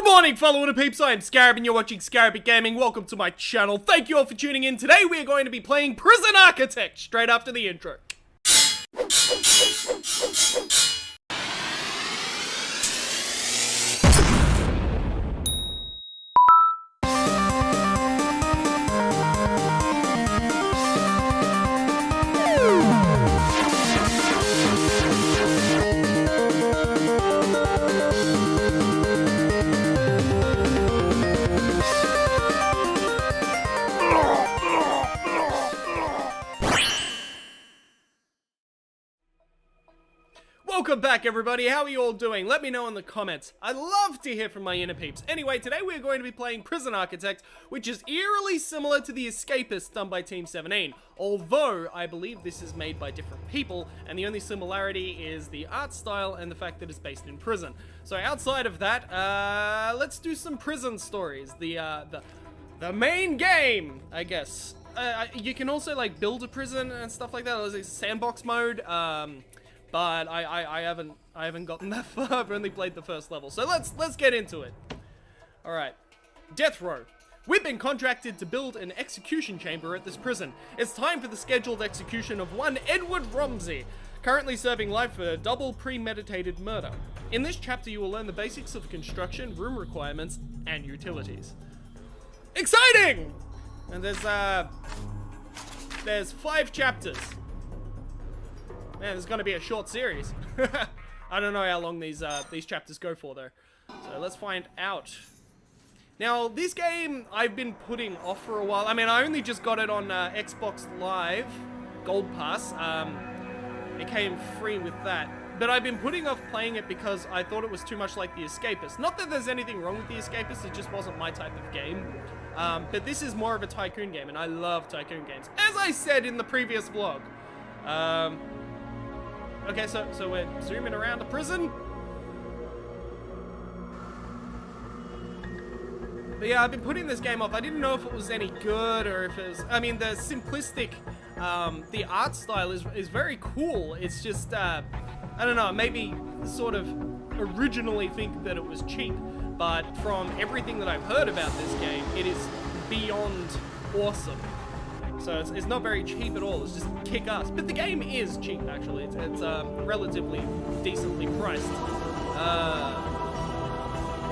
morning, fellow INTERPEEPS. I am Scarabic and you're watching Scarabic Gaming. Welcome to my channel. Thank you all for tuning in. Today we are going to be playing Prison Architect straight after the intro. Welcome back, everybody. How are you all doing? Let me know in the comments. I'd love to hear from my INTERPEEPS. Anyway, today we're going to be playing Prison Architect, which is eerily similar to The Escapist done by Team 17. Although, I believe this is made by different people, and the only similarity is the art style and the fact that it's based in prison. So outside of that, let's do some prison stories. The main game, I guess. You can also, like, build a prison and stuff like that. There's a sandbox mode, but I haven't gotten that far. I've only played the first level. So let's get into it. All right. Death row. We've been contracted to build an execution chamber at this prison. It's time for the scheduled execution of one Edward Romsey, currently serving life for a double premeditated murder. In this chapter, you will learn the basics of construction, room requirements, and utilities. Exciting! And there's 5 chapters. Man, this is going to be a short series. I don't know how long these chapters go for, though. So let's find out. Now, this game I've been putting off for a while. I mean, I only just got it on Xbox Live Gold Pass. It came free with that. But I've been putting off playing it because I thought it was too much like The Escapist. Not that there's anything wrong with The Escapist, it just wasn't my type of game. But this is more of a tycoon game, and I love tycoon games, as I said in the previous vlog. Okay, so we're zooming around the prison. But yeah, I've been putting this game off. I didn't know if it was any good or if it was... I mean, the simplistic... the art style is very cool. It's just, I don't know, maybe sort of originally think that it was cheap. But from everything that I've heard about this game, it is beyond awesome. So it's not very cheap at all. It's just kick-ass. But the game is cheap, actually. It's relatively decently priced.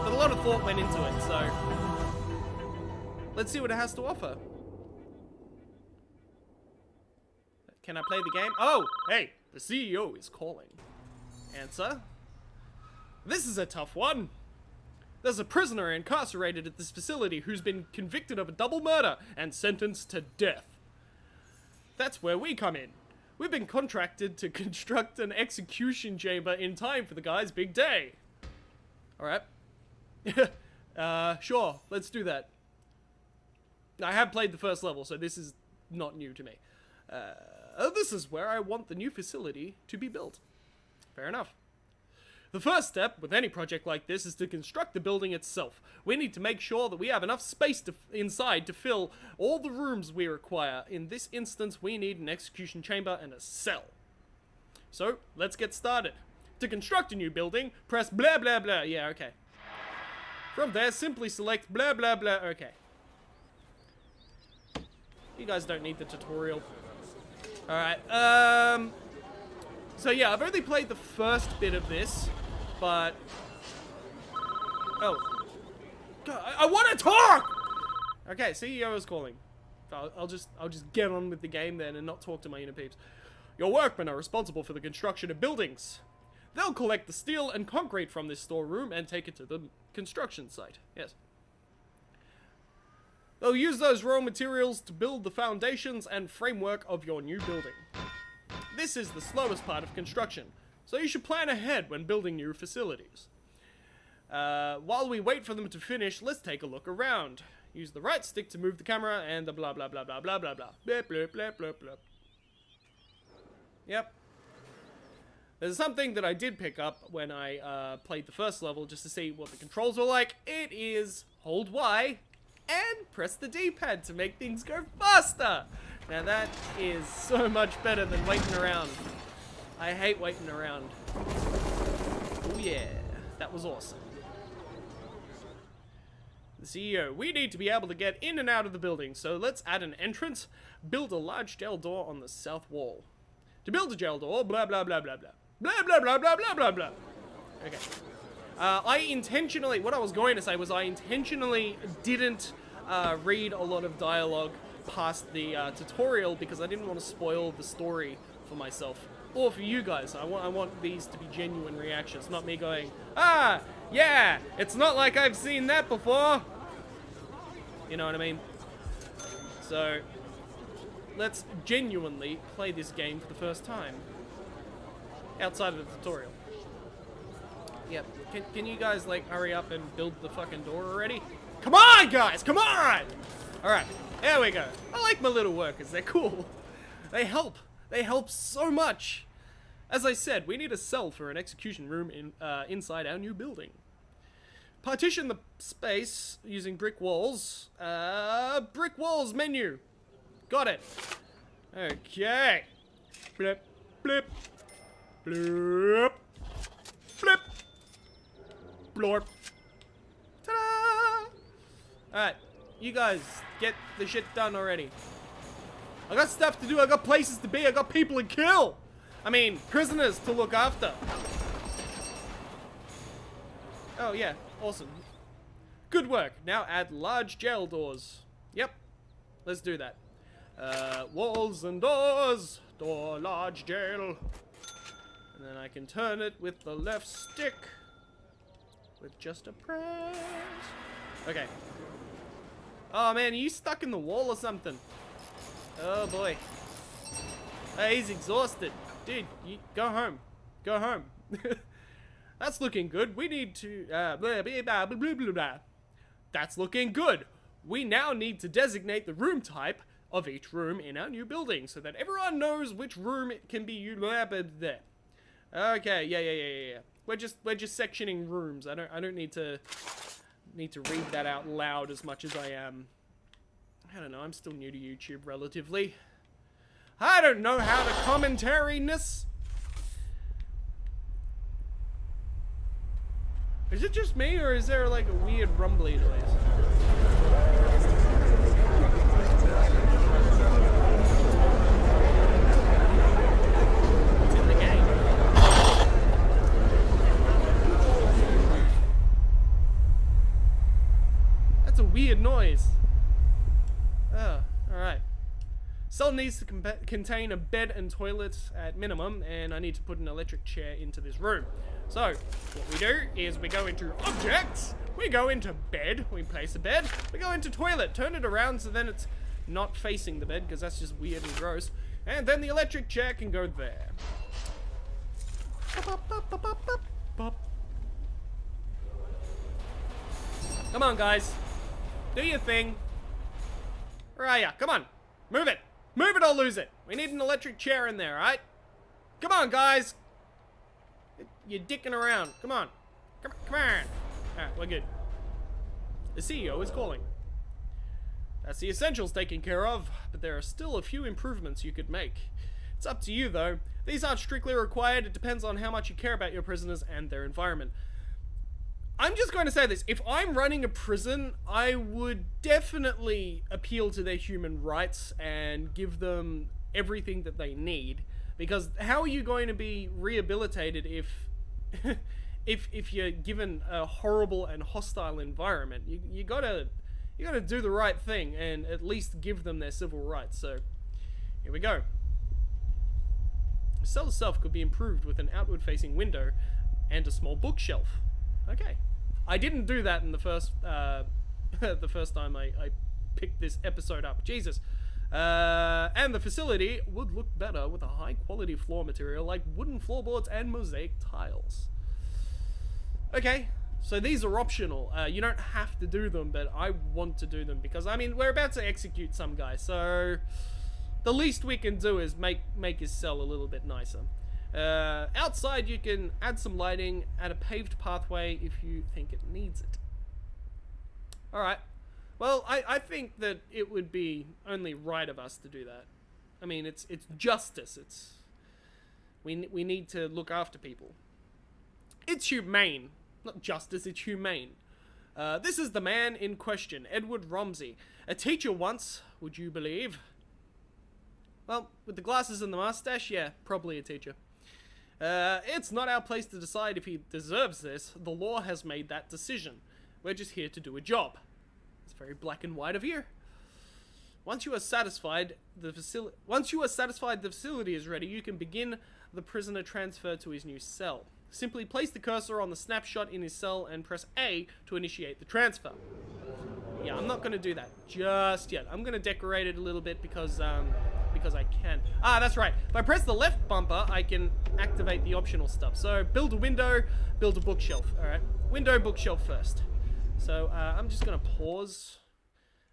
But a lot of thought went into it, so... let's see what it has to offer. Can I play the game? Oh, hey, the CEO is calling. Answer. This is a tough one. There's a prisoner incarcerated at this facility who's been convicted of a double murder and sentenced to death. That's where we come in. We've been contracted to construct an execution chamber in time for the guy's big day. Alright. Sure, let's do that. I have played the first level, so this is not new to me. This is where I want the new facility to be built. Fair enough. The first step with any project like this is to construct the building itself. We need to make sure that we have enough space inside to fill all the rooms we require. In this instance, we need an execution chamber and a cell. So, let's get started. To construct a new building, press blah blah blah. Yeah, okay. From there, simply select blah blah blah. Okay. You guys don't need the tutorial. Alright, so yeah, I've only played the first bit of this. But, oh, God, I want to talk! Okay, CEO is calling. I'll just get on with the game then and not talk to my INTERPEEPS. Your workmen are responsible for the construction of buildings. They'll collect the steel and concrete from this storeroom and take it to the construction site. Yes. They'll use those raw materials to build the foundations and framework of your new building. This is the slowest part of construction, so you should plan ahead when building new facilities. While we wait for them to finish, let's take a look around. Use the right stick to move the camera and the blah blah blah blah blah blah blah. Blah blah blah blah blah. Yep. There's something that I did pick up when I played the first level just to see what the controls were like. It is hold Y and press the D-pad to make things go faster. Now that is so much better than waiting around. I hate waiting around. Oh yeah, that was awesome. The CEO, we need to be able to get in and out of the building, so let's add an entrance, build a large jail door on the south wall. To build a jail door, blah blah blah blah blah. Blah blah blah blah blah blah blah. Okay. What I was going to say was I intentionally didn't read a lot of dialogue past the tutorial because I didn't want to spoil the story for myself or for you guys. I want these to be genuine reactions, not me going, ah, yeah, it's not like I've seen that before. You know what I mean? So, let's genuinely play this game for the first time. Outside of the tutorial. Yep. Can you guys, like, hurry up and build the fucking door already? Come on, guys! Come on! Alright. There we go. I like my little workers. They're cool. They help. They help so much. As I said, we need a cell for an execution room inside our new building. Partition the space using brick walls. Brick walls menu. Got it. Okay. Blip, blip, blip, blip, blorp. Ta-da! Alright, you guys, get the shit done already. I got stuff to do, I got places to be, I got people to kill! I mean, prisoners to look after. Oh yeah, awesome. Good work, now add large jail doors. Yep, let's do that. Walls and doors, door, large jail. And then I can turn it with the left stick. With just a press. Okay. Oh man, are you stuck in the wall or something? Oh boy. Hey, he's exhausted. Dude, you go home. Go home. That's looking good. We need to blah, blah, blah, blah, blah, blah. That's looking good. We now need to designate the room type of each room in our new building so that everyone knows which room it can be used. There. Okay, yeah. We're just sectioning rooms. I don't need to read that out loud as much as I am. I don't know, I'm still new to YouTube relatively. I don't know how to commentary-ness. Is it just me or is there like a weird rumbly noise? Weird noise. Oh, alright. Cell needs to contain a bed and toilet at minimum, and I need to put an electric chair into this room. So, what we do is we go into objects, we go into bed, we place a bed, we go into toilet, turn it around so then it's not facing the bed, because that's just weird and gross. And then the electric chair can go there. Come on, guys. Do your thing. Where are ya? Come on. Move it. Move it or lose it. We need an electric chair in there, alright? Come on, guys. You're dicking around. Come on. Come on. Alright, we're good. The CEO is calling. That's the essentials taken care of, but there are still a few improvements you could make. It's up to you, though. These aren't strictly required. It depends on how much you care about your prisoners and their environment. I'm just going to say this. If I'm running a prison, I would definitely appeal to their human rights and give them everything that they need. Because how are you going to be rehabilitated if if you're given a horrible and hostile environment? You gotta do the right thing and at least give them their civil rights. So here we go. The cell itself could be improved with an outward-facing window and a small bookshelf. Okay. I didn't do that in the first the first time I picked this episode up. Jesus. And the facility would look better with a high-quality floor material like wooden floorboards and mosaic tiles. Okay, so these are optional. You don't have to do them, but I want to do them because, I mean, we're about to execute some guy, so the least we can do is make his cell a little bit nicer. Outside you can add some lighting, add a paved pathway if you think it needs it. Alright. Well, I think that it would be only right of us to do that. I mean, it's justice. We need to look after people. It's humane. Not justice, it's humane. This is the man in question, Edward Romsey. A teacher once, would you believe? Well, with the glasses and the mustache, yeah, probably a teacher. It's not our place to decide if he deserves this. The law has made that decision. We're just here to do a job. It's very black and white of you. Once you are satisfied the facility is ready, you can begin the prisoner transfer to his new cell. Simply place the cursor on the snapshot in his cell and press A to initiate the transfer. Yeah, I'm not going to do that just yet. I'm going to decorate it a little bit because I can. Ah, that's right. If I press the left bumper, I can activate the optional stuff. So, build a window, build a bookshelf. Alright, window, bookshelf first. So, I'm just going to pause.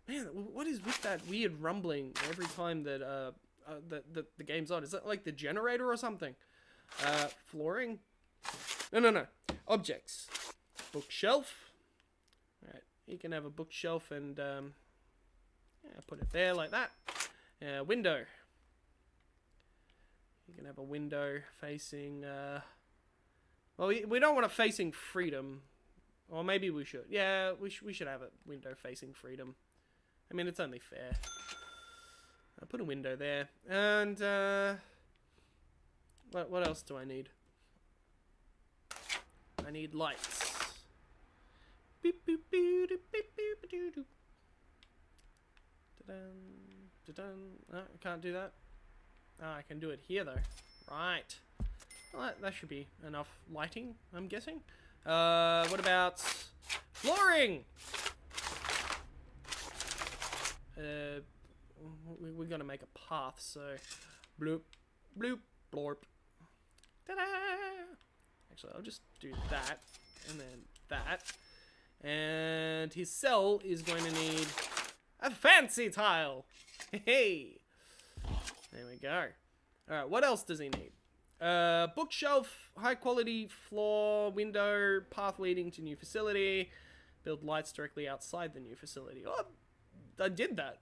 Man, what is with that weird rumbling every time that the game's on? Is that like the generator or something? Flooring? No. Objects. Bookshelf. Alright, you can have a bookshelf and put it there like that. Window. You can have a window facing, well, we don't want it facing freedom. Or maybe we should. Yeah, we should have a window facing freedom. I mean, it's only fair. I'll put a window there. And, what else do I need? I need lights. Beep, boop, boo, doop, beep, boop, doo, doo. Da-dun. Oh, I can't do that. Oh, I can do it here though. Right. Well, that should be enough lighting, I'm guessing. What about flooring? We're gonna make a path, so bloop, bloop, blorp. Ta-da! Actually, I'll just do that, and then that. And his cell is going to need a fancy tile. Hey, there we go. All right, what else does he need? Bookshelf, high quality floor, window, path leading to new facility, build lights directly outside the new facility. Oh, I did that.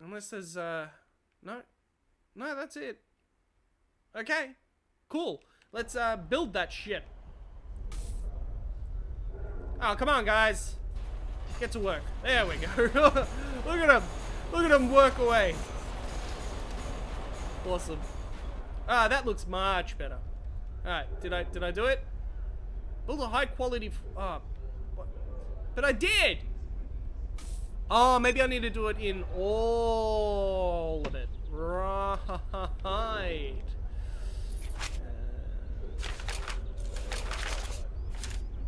Unless there's, no, that's it. Okay, cool. Let's, build that shit. Oh, come on, guys. Get to work. There we go. Look at him. Look at him work away. Awesome. Ah, that looks much better. Alright, did I do it? Build a high quality, what? But I did! Oh, maybe I need to do it in all of it. Right.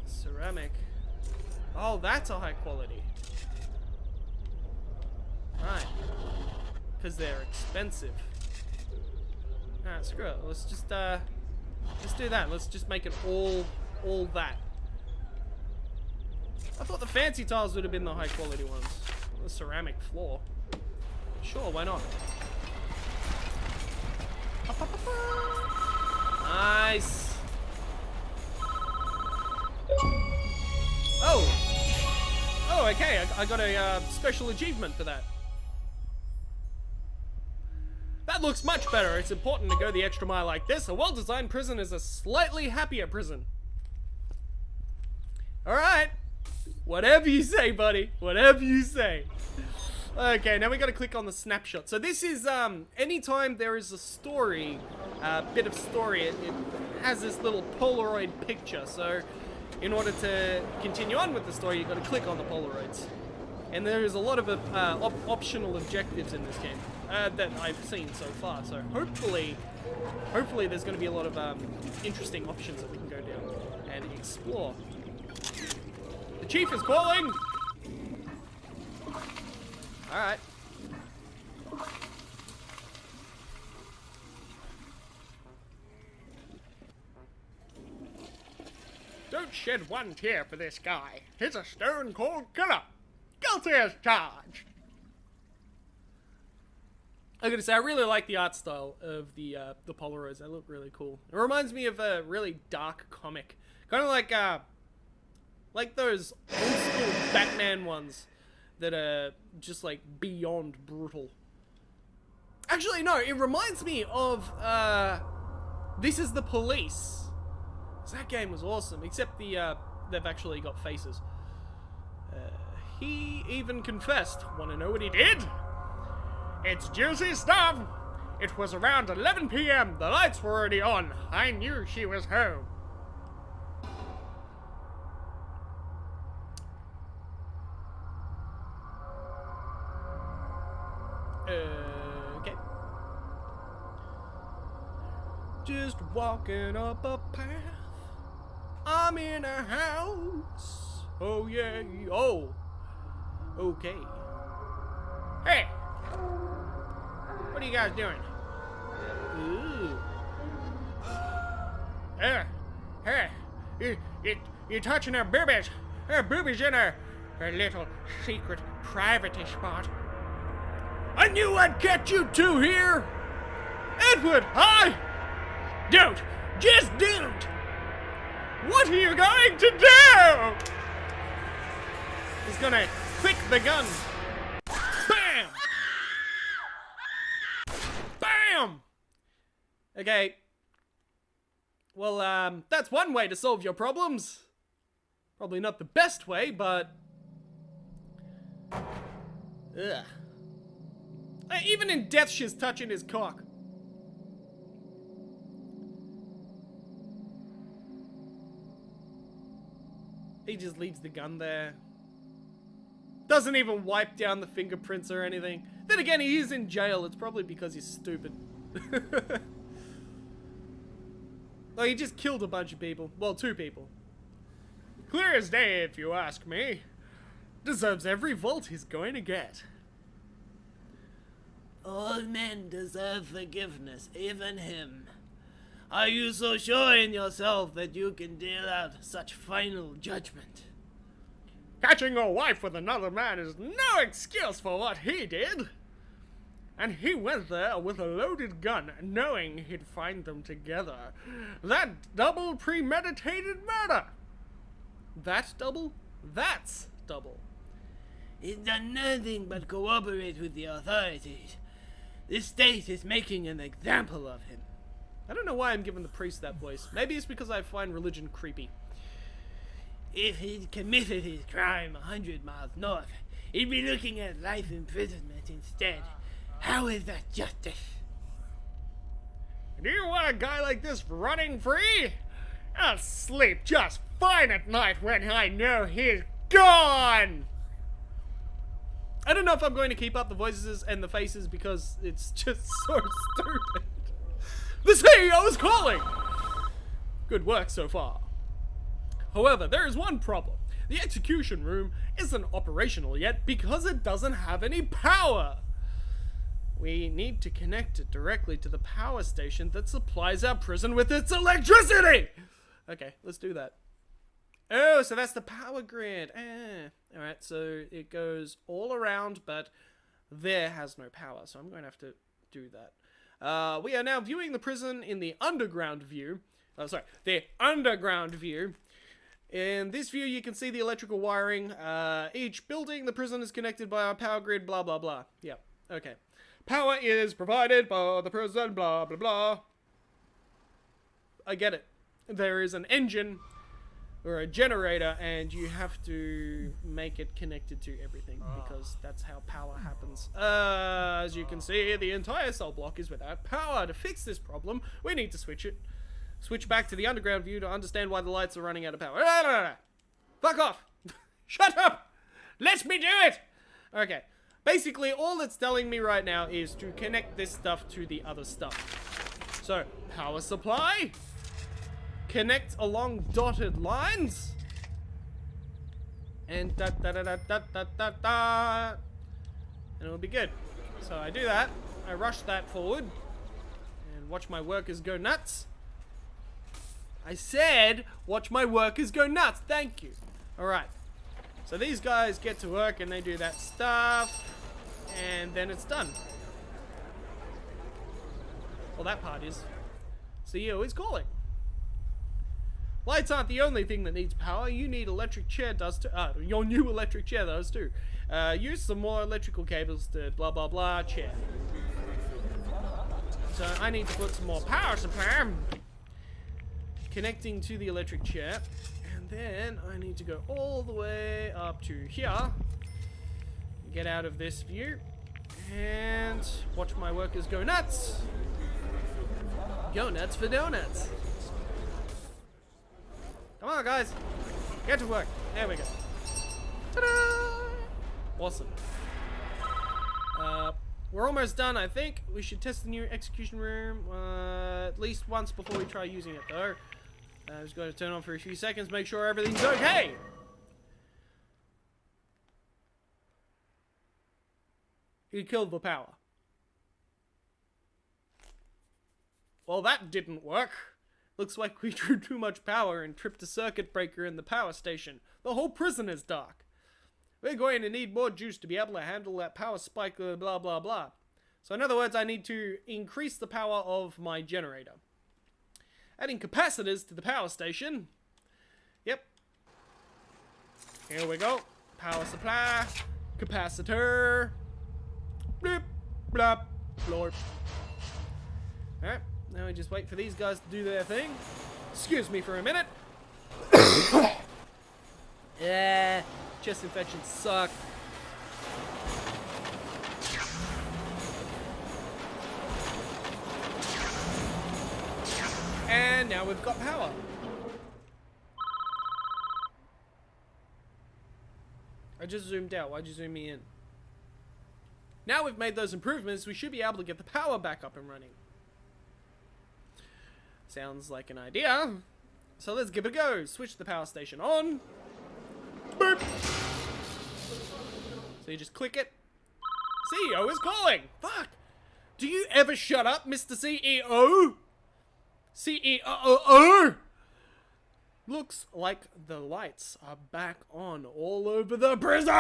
Ceramic. Oh, that's a high quality. Right. Because they're expensive. Alright, screw it. Let's just, let's do that. Let's just make it all that. I thought the fancy tiles would have been the high quality ones. The ceramic floor. Sure, why not? Nice. Oh, okay. I got a special achievement for that. That looks much better. It's important to go the extra mile like this. A well-designed prison is a slightly happier prison. Alright. Whatever you say, buddy. Whatever you say. Okay, now we gotta click on the snapshot. So this is, anytime there is a story, bit of story, it has this little Polaroid picture. So in order to continue on with the story, you've got to click on the Polaroids. And there is a lot of optional objectives in this game that I've seen so far. So hopefully there's going to be a lot of interesting options that we can go down and explore. The chief is calling! Alright. Don't shed one tear for this guy. He's a stone-cold killer. Guilty as charged. I gotta say, I really like the art style of the Polaroids. They look really cool. It reminds me of a really dark comic. Kind of like those old-school Batman ones that are just, like, beyond brutal. Actually, no, it reminds me of, This is the police. That game was awesome, except they've actually got faces. He even confessed. Want to know what he did? It's juicy stuff. It was around 11 p.m. The lights were already on. I knew she was home. Okay. Just walking up a path. I'm in a house. Oh yeah. Oh. Okay. Hey. What are you guys doing? Ooh. You're touching her boobies. Her boobies in her little secret private spot. I knew I'd catch you two here. Edward, hi. Don't. Just don't. What are you going to do? He's gonna click the gun. Bam! Bam! Okay. Well, that's one way to solve your problems. Probably not the best way, but... Ugh. Even in death, she's touching his cock. He just leaves the gun there. Doesn't even wipe down the fingerprints or anything. Then again, he is in jail. It's probably because he's stupid. Oh, he just killed a bunch of people. Well, 2 people. Clear as day, if you ask me. Deserves every volt he's going to get. All men deserve forgiveness, even him. Are you so sure in yourself that you can deal out such final judgment? Catching your wife with another man is no excuse for what he did. And he went there with a loaded gun, knowing he'd find them together. That double premeditated murder. That double? That's double. He's done nothing but cooperate with the authorities. This state is making an example of him. I don't know why I'm giving the priest that voice. Maybe it's because I find religion creepy. If he'd committed his crime 100 miles north, he'd be looking at life imprisonment instead. How is that justice? Do you want a guy like this running free? I'll sleep just fine at night when I know he's gone! I don't know if I'm going to keep up the voices and the faces because it's just so stupid. The CEO is calling! Good work so far. However, there is one problem. The execution room isn't operational yet because it doesn't have any power. We need to connect it directly to the power station that supplies our prison with its electricity! Okay, let's do that. Oh, so that's the power grid. Alright, so it goes all around, but there has no power, so I'm going to have to do that. We are now viewing the prison in the underground view. Oh, sorry, the underground view. In this view, you can see the electrical wiring. Each building, the prison is connected by a power grid, blah, blah, blah. Yeah, okay. Power is provided by the prison, blah, blah, blah. I get it. There is an engine or a generator, and you have to make it connected to everything because that's how power happens. As you can see, the entire cell block is without power. To fix this problem, we need to switch it. Switch back to the underground view to understand why the lights are running out of power. No. Fuck off! Shut up! Let me do it! Okay. Basically, all it's telling me right now is to connect this stuff to the other stuff. So, power supply. Connect along dotted lines. And and it'll be good. So I do that. I rush that forward. And watch my workers go nuts. I said, watch my workers go nuts. Thank you. Alright. So these guys get to work and they do that stuff. And then it's done. Well, that part is. CEO is calling. Lights aren't the only thing that needs power. You need electric chair does too. Your new electric chair does too. Use some more electrical cables to blah blah blah chair. So I need to put some more power supply. connecting to the electric chair. And then I need to go all the way up to here. Get out of this view. And watch my workers go nuts. Go nuts for donuts. Come on, guys. Get to work. There we go. Ta-da! Awesome. We're almost done, I think. We should test the new execution room at least once before we try using it, though. I'm just going to turn on for a few seconds, make sure everything's okay. You killed the power. Well, that didn't work. Looks like we drew too much power and tripped a circuit breaker in the power station. The whole prison is dark. We're going to need more juice to be able to handle that power spike, blah, blah, blah. So in other words, I need to increase the power of my generator. Adding capacitors to the power station. Yep. Here we go. Power supply. Capacitor. Blip, blop, blorp. Alright, now we just wait for these guys to do their thing. Excuse me for a minute. Yeah, chest infections suck. And now we've got power. I just zoomed out. Why'd you zoom me in? Now we've made those improvements, we should be able to get the power back up and running. Sounds like an idea. So let's give it a go. Switch the power station on. Boop. So you just click it. CEO is calling. Fuck. Do you ever shut up, Mr. CEO? CEO. Looks like the lights are back on all over the prison.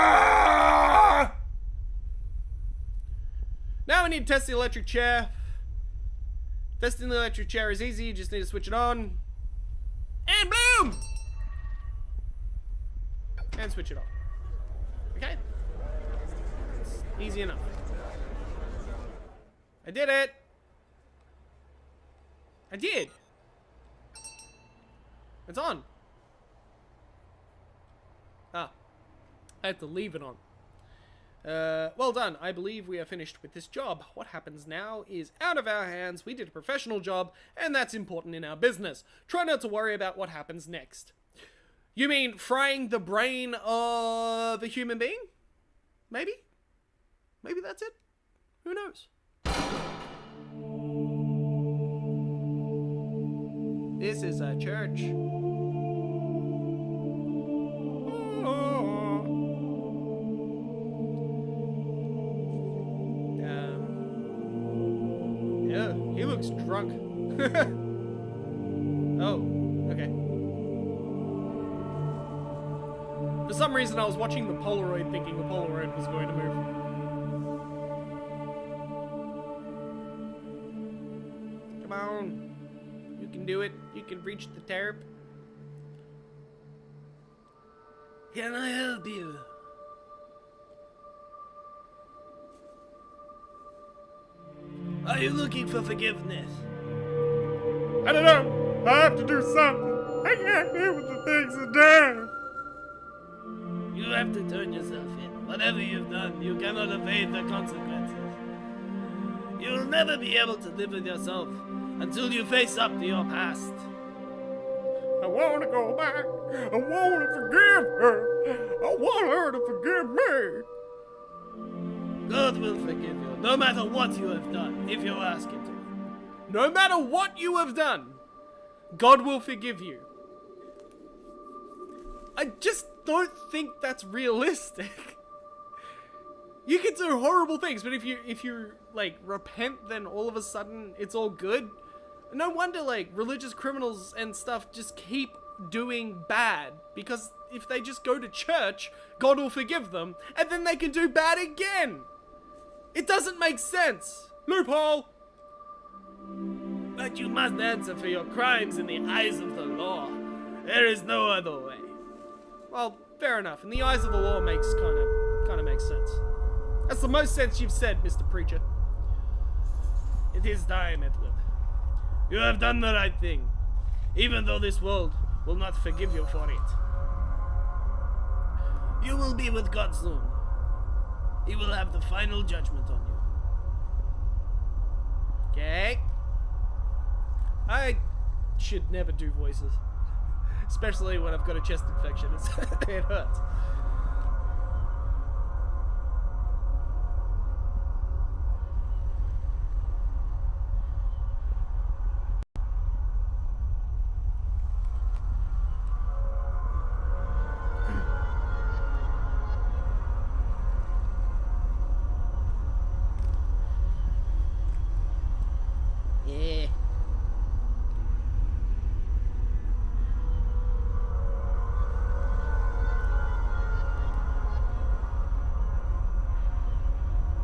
Now we need to test the electric chair. Testing the electric chair is easy, you just need to switch it on. And boom! And switch it off. Okay? It's easy enough. I did it! I did! It's on. Ah. I have to leave it on. Well done. I believe we are finished with this job. What happens now is out of our hands. We did a professional job, and that's important in our business. Try not to worry about what happens next. You mean frying the brain of a human being? Maybe? Maybe that's it? Who knows? This is a church. Yeah, he looks drunk. Oh, okay. For some reason I was watching the Polaroid thinking the Polaroid was going to move. Come on. You can do it. You can reach the terp. Can I help you? Are you looking for forgiveness? I don't know. I have to do something. I can't live with the things I've done. You have to turn yourself in. Whatever you've done, you cannot evade the consequences. You'll never be able to live with yourself until you face up to your past. I want to go back. I want to forgive her. I want her to forgive me. God will forgive you, no matter what you have done, if you ask Him to. No matter what you have done, God will forgive you. I just don't think that's realistic. You can do horrible things, but if you like repent, then all of a sudden it's all good. No wonder like religious criminals and stuff just keep doing bad, because if they just go to church, God will forgive them, and then they can do bad again. It doesn't make sense. Loophole. But you must answer for your crimes in the eyes of the law. There is no other way. Well, fair enough. In the eyes of the law makes kind of makes sense. That's the most sense you've said, Mr. Preacher. It is time, Edward. You have done the right thing. even though this world will not forgive you for it. You will be with God soon. He will have the final judgment on you. Okay. I should never do voices. Especially when I've got a chest infection. It hurts. Yeah.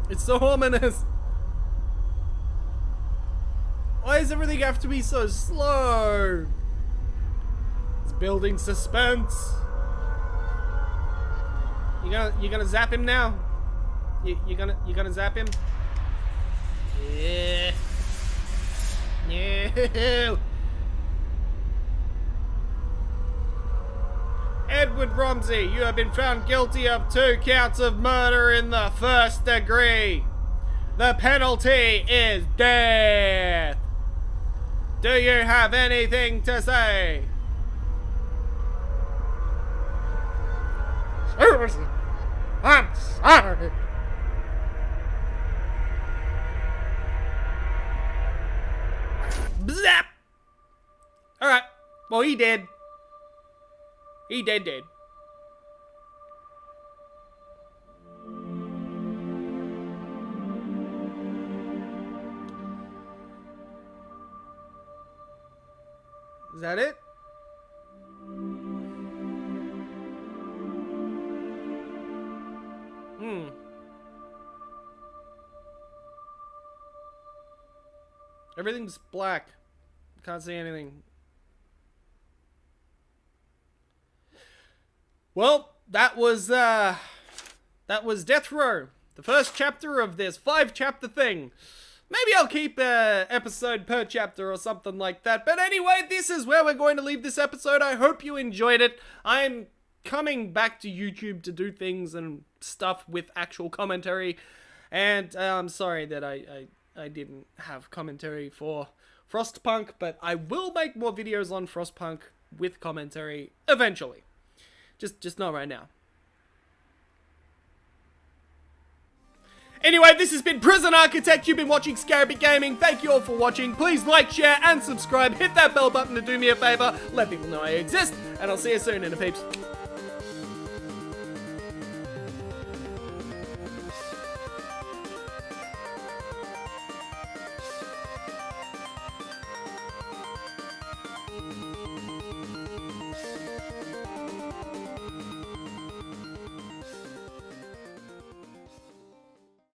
It's so ominous. Why does everything have to be so slow? It's building suspense. You gonna zap him now? You gonna zap him? Yeah. No. Edward Romsey, you have been found guilty of 2 counts of murder in the 1st degree. The penalty is death. Do you have anything to say? Seriously, I'm sorry. Zap! Alright, well he dead. He dead. Is that it? Everything's black. Can't see anything. Well, that was Death Row, the first chapter of this 5-chapter thing. Maybe I'll keep an episode per chapter or something like that. But anyway, this is where we're going to leave this episode. I hope you enjoyed it. I'm coming back to YouTube to do things and stuff with actual commentary. And I'm sorry that I didn't have commentary for Frostpunk, but I will make more videos on Frostpunk with commentary eventually. Just not right now. Anyway, this has been Prison Architect. You've been watching Scarabic Gaming. Thank you all for watching. Please like, share, and subscribe. Hit that bell button to do me a favor. Let people know I exist. And I'll see you soon, INTERPEEPS.